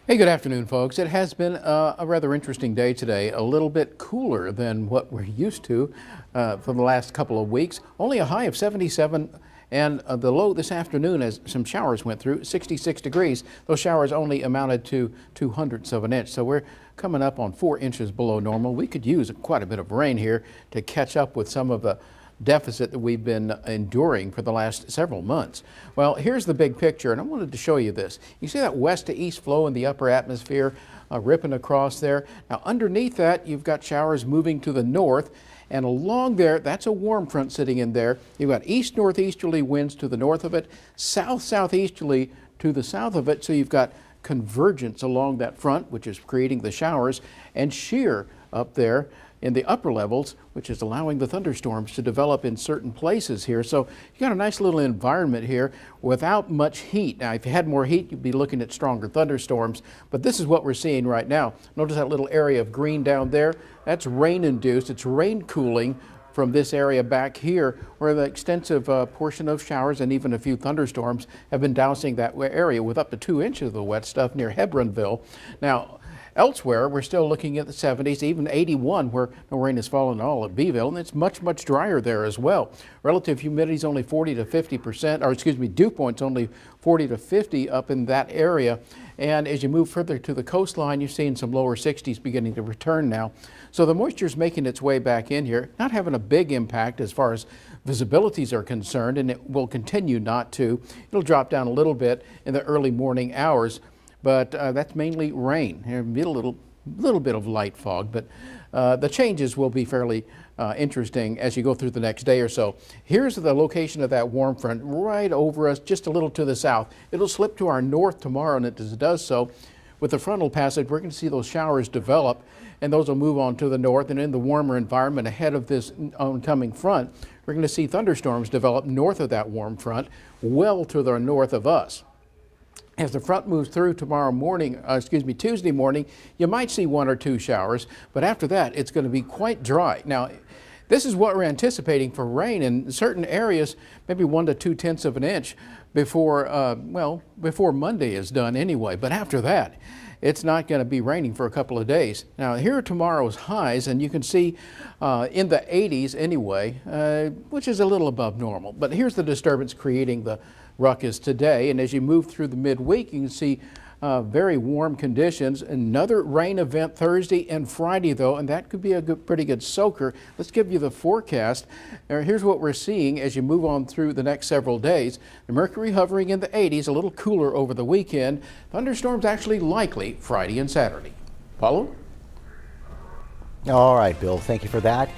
Hey, good afternoon, folks. It has been a rather interesting day today, a little bit cooler than what we're used to for the last couple of weeks. Only a high of 77 and the low this afternoon as some showers went through, 66 degrees. Those showers only amounted to 2/100ths of an inch, so we're coming up on 4 inches below normal. We could use quite a bit of rain here to catch up with some of the deficit that we've been enduring for the last several months. Well, here's the big picture, and I wanted to show you this. You see that west to east flow in the upper atmosphere ripping across there? Now, underneath that, you've got showers moving to the north, and along there, that's a warm front sitting in there. You've got east northeasterly winds to the north of it, south southeasterly to the south of it, so you've got convergence along that front, which is creating the showers, and shear up there in the upper levels, which is allowing the thunderstorms to develop in certain places here. So you got a nice little environment here without much heat. Now, if you had more heat, you'd be looking at stronger thunderstorms, but this is what we're seeing right now. Notice that little area of green down there? That's rain induced. It's rain cooling from this area back here, where the extensive portion of showers and even a few thunderstorms have been dousing that area with up to 2 inches of the wet stuff near Hebronville. Now, elsewhere, we're still looking at the 70s, even 81, where no rain has fallen at all at Beeville, and it's much, much drier there as well. Relative humidity is only 40 to 50%, or excuse me, dew point's only 40 to 50 up in that area. And as you move further to the coastline, you're seeing some lower 60s beginning to return now. So the moisture is making its way back in here, not having a big impact as far as visibilities are concerned, and it will continue not to. It'll drop down a little bit in the early morning hours, but that's mainly rain. There'll be a little bit of light fog, but the changes will be fairly interesting as you go through the next day or so. Here's the location of that warm front right over us, just a little to the south. It'll slip to our north tomorrow, and as it does so, with the frontal passage, we're going to see those showers develop, and those will move on to the north. And in the warmer environment ahead of this oncoming front, we're going to see thunderstorms develop north of that warm front, well to the north of us. As the front moves through Tuesday morning, you might see 1 or 2 showers, but after that, it's going to be quite dry. Now, this is what we're anticipating for rain in certain areas, maybe 1 to 2/10ths of an inch before Monday is done anyway. But after that, it's not going to be raining for a couple of days. Now, here are tomorrow's highs, and you can see in the 80s anyway, which is a little above normal. But here's the disturbance creating the ruckus today, and as you move through the midweek, you can see very warm conditions. Another rain event Thursday and Friday, though, and that could be a pretty good soaker. Let's give you the forecast. Here's what we're seeing as you move on through the next several days. The mercury hovering in the 80s, a little cooler over the weekend. Thunderstorms actually likely Friday and Saturday. Paulo? All right, Bill, thank you for that.